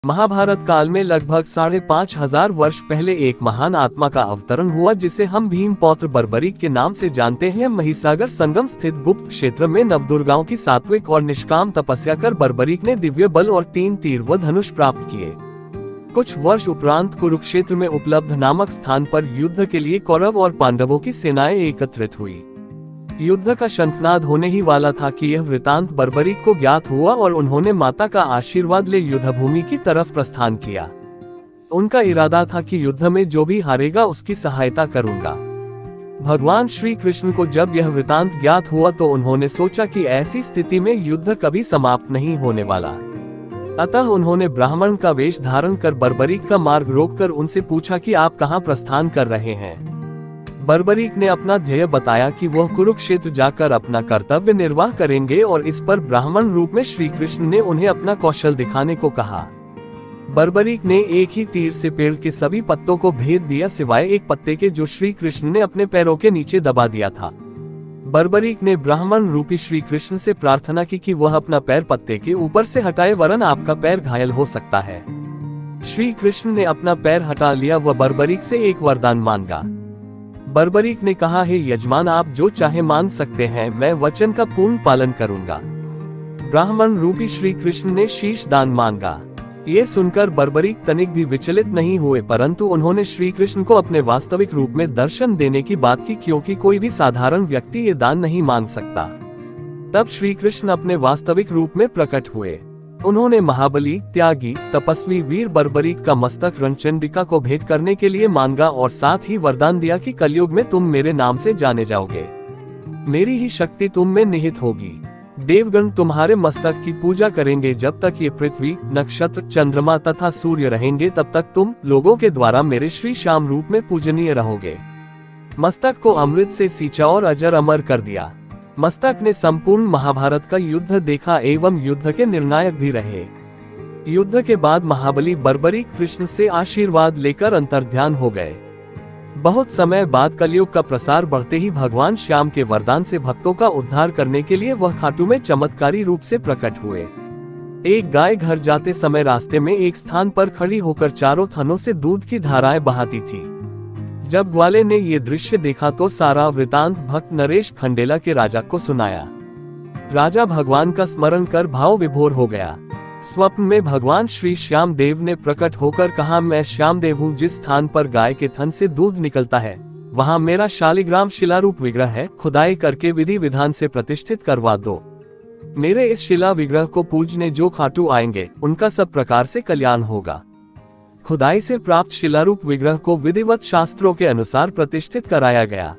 महाभारत काल में लगभग 5,500 वर्ष पहले एक महान आत्मा का अवतरण हुआ जिसे हम भीम पौत्र बर्बरीक के नाम से जानते हैं। महिसागर संगम स्थित गुप्त क्षेत्र में नवदुर्गाओं की सात्विक और निष्काम तपस्या कर बर्बरीक ने दिव्य बल और 3 तीर व धनुष प्राप्त किए। कुछ वर्ष उपरांत कुरुक्षेत्र में उपलब्ध नामक स्थान पर युद्ध के लिए कौरव और पांडवों की सेनाएं एकत्रित हुई। युद्ध का शंखनाद होने ही वाला था कि यह वृतांत बर्बरीक को ज्ञात हुआ और उन्होंने माता का आशीर्वाद ले युद्धभूमि की तरफ प्रस्थान किया। उनका इरादा था कि युद्ध में जो भी हारेगा उसकी सहायता करूंगा। भगवान श्री कृष्ण को जब यह वृतांत ज्ञात हुआ तो उन्होंने सोचा कि ऐसी स्थिति में युद्ध कभी समाप्त नहीं होने वाला। अतः उन्होंने ब्राह्मण का वेश धारण कर बर्बरीक का मार्ग रोककर उनसे पूछा कि आप कहाँ प्रस्थान कर रहे हैं। बर्बरीक ने अपना ध्येय बताया कि वह कुरुक्षेत्र जाकर अपना कर्तव्य निर्वाह करेंगे और इस पर ब्राह्मण रूप में श्री कृष्ण ने उन्हें अपना कौशल दिखाने को कहा। बर्बरीक ने एक ही तीर से पेड़ के सभी पत्तों को भेद दिया सिवाय एक पत्ते के जो श्री कृष्ण ने अपने पैरों के नीचे दबा दिया था। बर्बरीक ने ब्राह्मण रूपी श्री कृष्ण से प्रार्थना की कि वह अपना पैर पत्ते के ऊपर से हटाए वरन आपका पैर घायल हो सकता है। श्री कृष्ण ने अपना पैर हटा लिया व बर्बरीक से एक वरदान मांगा। बर्बरीक ने कहा, हे यजमान, आप जो चाहे मांग सकते हैं, मैं वचन का पूर्ण पालन करूंगा। ब्राह्मण रूपी श्री कृष्ण ने शीश दान मांगा। ये सुनकर बर्बरीक तनिक भी विचलित नहीं हुए, परंतु उन्होंने श्री कृष्ण को अपने वास्तविक रूप में दर्शन देने की बात की, क्योंकि कोई भी साधारण व्यक्ति ये दान नहीं मांग सकता। तब श्री कृष्ण अपने वास्तविक रूप में प्रकट हुए। उन्होंने महाबली, त्यागी, तपस्वी वीर बर्बरीक का मस्तक रणचंडिका को भेंट करने के लिए मांगा और साथ ही वरदान दिया कि कलयुग में तुम मेरे नाम से जाने जाओगे। मेरी ही शक्ति तुम में निहित होगी। देवगण तुम्हारे मस्तक की पूजा करेंगे। जब तक ये पृथ्वी, नक्षत्र, चंद्रमा तथा सूर्य रहेंगे तब तक तुम लोगों के द्वारा मेरे श्री श्याम रूप में पूजनीय रहोगे। मस्तक को अमृत से सींचा और अजर अमर कर दिया। मस्तक ने संपूर्ण महाभारत का युद्ध देखा एवं युद्ध के निर्णायक भी रहे। युद्ध के बाद महाबली बर्बरीक कृष्ण से आशीर्वाद लेकर अंतर्ध्यान हो गए। बहुत समय बाद कलयुग का प्रसार बढ़ते ही भगवान श्याम के वरदान से भक्तों का उद्धार करने के लिए वह खाटू में चमत्कारी रूप से प्रकट हुए। एक गाय घर जाते समय रास्ते में एक स्थान पर खड़ी होकर चारों थनों से दूध की धाराएं बहाती थी। जब ग्वाले ने ये दृश्य देखा तो सारा वृतांत भक्त नरेश खंडेला के राजा को सुनाया। राजा भगवान का स्मरण कर भाव विभोर हो गया। स्वप्न में भगवान श्री श्याम देव ने प्रकट होकर कहा, मैं श्याम देव हूँ। जिस स्थान पर गाय के थन से दूध निकलता है वहाँ मेरा शालिग्राम शिलारूप विग्रह है। खुदाई करके विधि विधान से प्रतिष्ठित करवा दो। मेरे इस शिला विग्रह को पूजने जो खाटू आएंगे उनका सब प्रकार से कल्याण होगा। खुदाई से प्राप्त शिलारूप विग्रह को विधिवत शास्त्रों के अनुसार प्रतिष्ठित कराया गया।